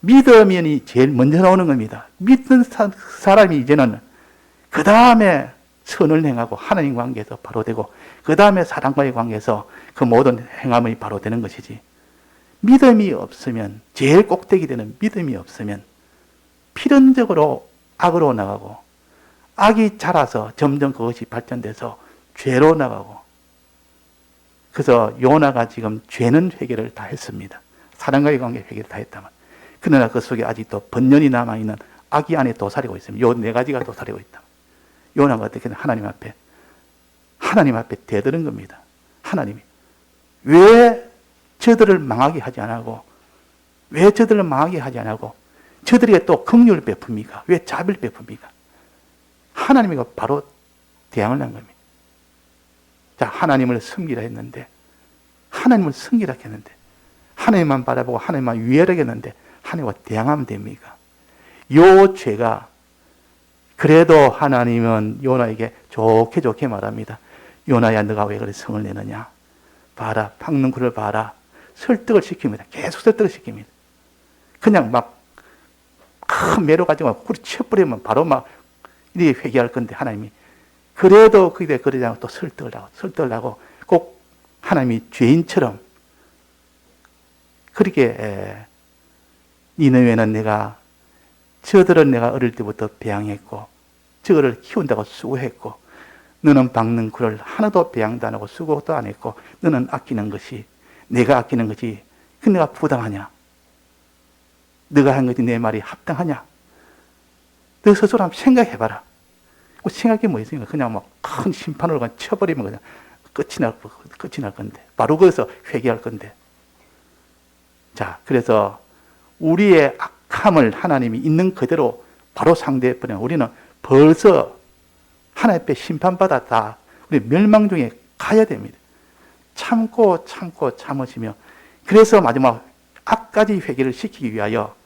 S1: 믿으면이 제일 먼저 나오는 겁니다. 믿는 사람이 이제는 그 다음에 선을 행하고 하나님 관계에서 바로 되고 그 다음에 사람과의 관계에서 그 모든 행함이 바로 되는 것이지. 믿음이 없으면 제일 꼭대기 되는 믿음이 없으면 필연적으로 악으로 나가고 악이 자라서 점점 그것이 발전돼서 죄로 나가고 그래서 요나가 지금 죄는 회개를 다 했습니다. 사람과의 관계 회개를 다 했다면 그러나 그 속에 아직도 번년이 남아있는 악이 안에 도사리고 있습니다. 요 네 가지가 도사리고 있다. 요나가 어떻게 하나님 앞에 대드는 겁니다. 하나님이 왜 저들을 망하게 하지 않고 왜 저들을 망하게 하지 않고 저들에게 또 긍휼을 베풉니까? 왜 자비를 베풉니까? 하나님이 바로 대항을 한 겁니다. 자, 하나님을 섬기라 했는데 하나님만 바라보고 하나님만 위하려겠는데 하나님과 대항하면 됩니까? 요 죄가 그래도 하나님은 요나에게 좋게 말합니다. 요나야, 너가 왜 그래 성을 내느냐? 봐라, 박는 굴을 봐라. 설득을 시킵니다. 계속 설득을 시킵니다. 그냥 막 큰 매로 가지고 굴을 쳐버리면 바로 막 이렇게 회개할 건데 하나님이 그래도 그게 그러지 않고 또 설득을 하고 꼭 하나님이 죄인처럼 그렇게 니느웨는 내가 저들은 내가 어릴 때부터 배양했고 저거를 키운다고 수고했고 너는 박는 굴을 하나도 배양도 안 하고 수고도 안 했고 너는 아끼는 것이 내가 아끼는 것이 그 내가 부당하냐? 너가 한 것이 내 말이 합당하냐? 너 스스로 한번 생각해봐라. 생각이 뭐 있으니까 그냥 막 큰 심판으로 그냥 쳐버리면 그냥 끝이 날 건데 바로 거기서 회개할 건데. 자, 그래서 우리의 악함을 하나님이 있는 그대로 바로 상대해버리면 우리는 벌써 하나님 앞에 심판받았다. 우리 멸망 중에 가야 됩니다. 참으시며 그래서 마지막 악까지 회개를 시키기 위하여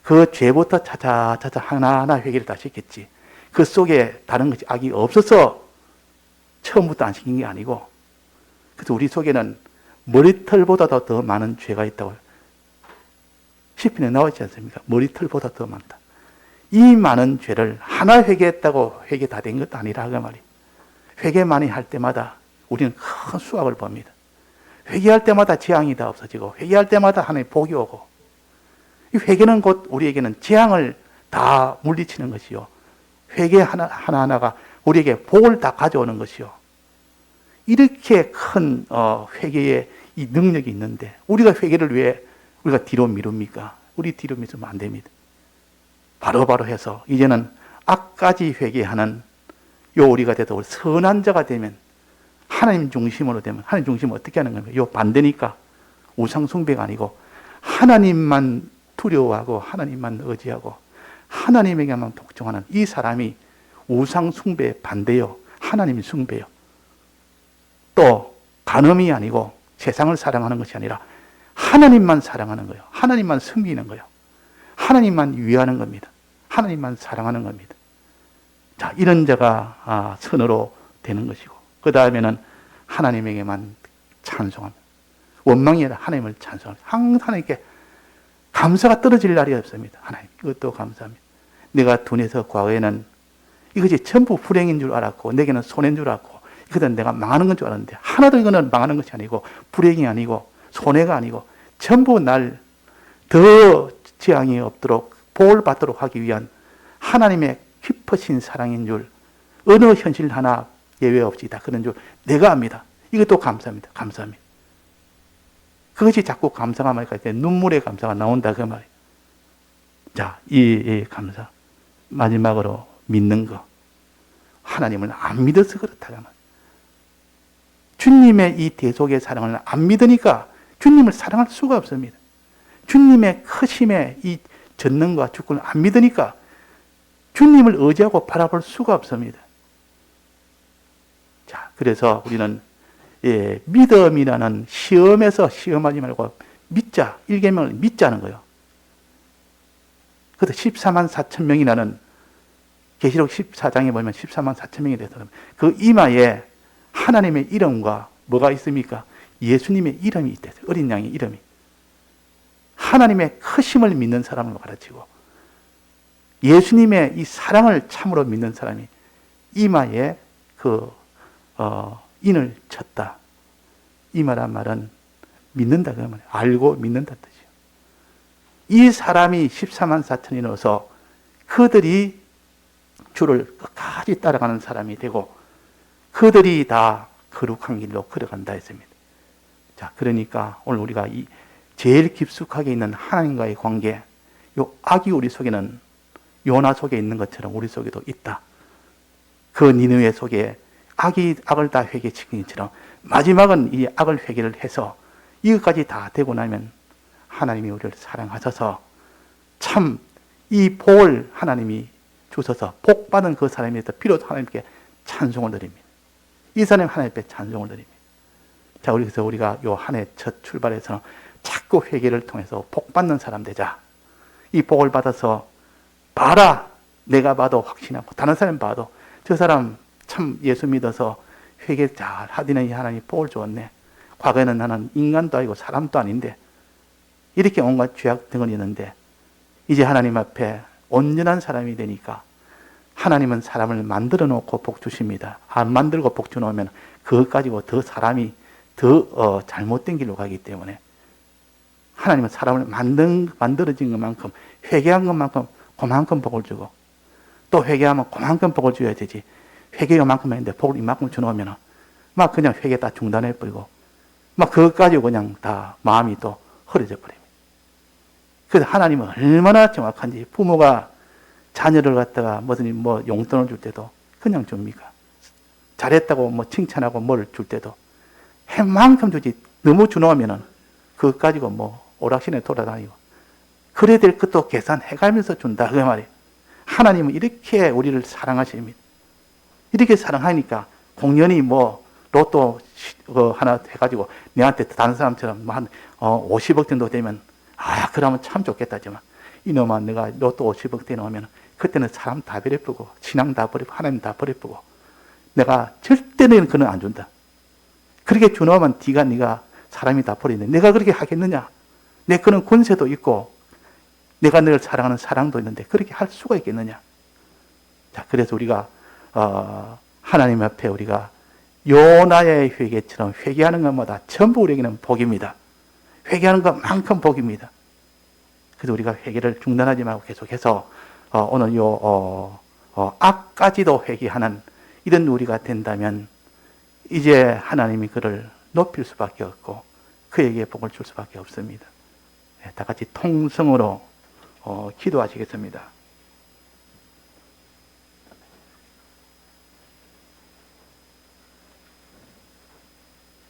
S1: 그 죄부터 차차 하나하나 회개를 다 시켰지. 그 속에 다른 것이 악이 없어서 처음부터 안 시킨 게 아니고 그래서 우리 속에는 머리털보다도 더 많은 죄가 있다고 시편에 나와 있지 않습니까? 머리털보다 더 많다. 이 많은 죄를 하나 회개했다고 회개 다 된 것도 아니라 그 말이. 회개 많이 할 때마다 우리는 큰 수확을 봅니다. 회개할 때마다 재앙이 다 없어지고 회개할 때마다 하나님의 복이 오고 이 회개는 곧 우리에게는 재앙을 다 물리치는 것이요. 회개 하나하나가 우리에게 복을 다 가져오는 것이요. 이렇게 큰 회개의 이 능력이 있는데 우리가 회개를 왜 우리가 뒤로 미룹니까? 우리 뒤로 미루면 안 됩니다. 바로바로 해서 이제는 악까지 회개하는 요 우리가 돼도 선한 자가 되면 하나님 중심으로 되면 하나님 중심은 어떻게 하는 겁니까? 요 반대니까 우상 숭배가 아니고 하나님만 두려워하고 하나님만 의지하고 하나님에게만 복종하는 이 사람이 우상 숭배의 반대요. 하나님 숭배요. 또 간음이 아니고 세상을 사랑하는 것이 아니라 하나님만 사랑하는 거예요. 하나님만 섬기는 거예요. 하나님만 위하는 겁니다. 하나님만 사랑하는 겁니다. 자, 이런 자가 선으로 되는 것이고 그 다음에는 하나님에게만 찬송합니다. 원망이 아니라 하나님을 찬송합니다. 항상 하나님께 감사가 떨어질 날이 없습니다. 하나님, 이것도 감사합니다. 내가 둔해서 과거에는 이것이 전부 불행인 줄 알았고 내게는 손해인 줄 알았고 이것은 내가 망하는 건 줄 알았는데 하나도 이거는 망하는 것이 아니고 불행이 아니고 손해가 아니고 전부 날 더 재앙이 없도록 복을 받도록 하기 위한 하나님의 깊으신 사랑인 줄 어느 현실 하나 예외 없이 다 그런 줄 내가 압니다. 이것도 감사합니다. 감사합니다. 그것이 자꾸 감사가 말까 눈물의 감사가 나온다 그 말이에요. 자, 이 감사 마지막으로 믿는 거. 하나님을 안 믿어서 그렇다 그 말이에요. 주님의 이 대속의 사랑을 안 믿으니까 주님을 사랑할 수가 없습니다. 주님의 크심의 이 전능과 주권을 안 믿으니까 주님을 의지하고 바라볼 수가 없습니다. 자, 그래서 우리는 믿음이라는 시험에서 시험하지 말고 믿자, 일계명을 믿자는 거예요. 그래서 14만 4천 명이라는 계시록 14장에 보면 14만 4천 명이 돼서 그 이마에 하나님의 이름과 뭐가 있습니까? 예수님의 이름이 있대요. 어린 양의 이름이. 하나님의 크심을 믿는 사람을 가르치고 예수님의 이 사랑을 참으로 믿는 사람이 이마에 인을 쳤다. 이 말은 믿는다 그 말이에요. 알고 믿는다 뜻이에요. 이 사람이 14만 4천이 넣어서 그들이 주를 끝까지 따라가는 사람이 되고 그들이 다 거룩한 길로 걸어간다 했습니다. 자, 그러니까 오늘 우리가 이 제일 깊숙하게 있는 하나님과의 관계, 요 악이 우리 속에는 요나 속에 있는 것처럼 우리 속에도 있다. 그 니느웨 속에 악을 다 회개시킨 것처럼 마지막은 이 악을 회개를 해서 이것까지 다 되고 나면 하나님이 우리를 사랑하셔서 참 이 복을 하나님이 주셔서 복 받은 그 사람에 대해서 비로소 하나님께 찬송을 드립니다. 이 사람이 하나님 앞에 찬송을 드립니다. 자, 그래서 우리가 요 한 해 첫 출발에서는 자꾸 회개를 통해서 복 받는 사람 되자. 이 복을 받아서 봐라. 내가 봐도 확신하고 다른 사람 봐도 저 사람 참 예수 믿어서 회개 잘 하더니 하나님 복을 주었네. 과거에는 나는 인간도 아니고 사람도 아닌데 이렇게 온갖 죄악 등을 있는데 이제 하나님 앞에 온전한 사람이 되니까 하나님은 사람을 만들어 놓고 복 주십니다. 안 만들고 복 주놓으면 그것 가지고 더 사람이 더 잘못된 길로 가기 때문에 하나님은 사람을 만들어진 것만큼 회개한 것만큼 그만큼 복을 주고 또 회개하면 그만큼 복을 줘야 되지. 회개 요만큼 했는데 복을 이만큼 주놓으면 막 그냥 회개 다 중단해버리고 막 그것 가지고 그냥 다 마음이 또 흐려져 버립니다. 그래서 하나님은 얼마나 정확한지 부모가 자녀를 갖다가 무슨 뭐 용돈을 줄 때도 그냥 줍니까? 잘했다고 뭐 칭찬하고 뭘 줄 때도 해만큼 주지 너무 주놓으면은 그것 가지고 뭐 오락실에 돌아다니고 그래야 될 것도 계산해가면서 준다 그 말이에요. 하나님은 이렇게 우리를 사랑하십니다. 이렇게 사랑하니까 공연히 뭐 로또 하나 해가지고 내한테 다른 사람처럼 한 50억 정도 되면 그러면 참 좋겠다지만 이놈아 내가 로또 50억 대 넣으면 그때는 사람 다 버려보고 신앙 다 버리고 하나님 다 버려보고 내가 절대는 그는 안 준다. 그렇게 주놓으면 네가 사람이 다 버리는데 내가 그렇게 하겠느냐? 내 그런 권세도 있고 내가 늘 사랑하는 사랑도 있는데 그렇게 할 수가 있겠느냐? 자, 그래서 우리가 하나님 앞에 우리가 요나의 회개처럼 회개하는 것마다 전부 우리에게는 복입니다. 회개하는 것만큼 복입니다. 그래서 우리가 회개를 중단하지 말고 계속해서 오늘 악까지도 회개하는 이런 우리가 된다면 이제 하나님이 그를 높일 수밖에 없고 그에게 복을 줄 수밖에 없습니다. 다 같이 통성으로 기도하시겠습니다.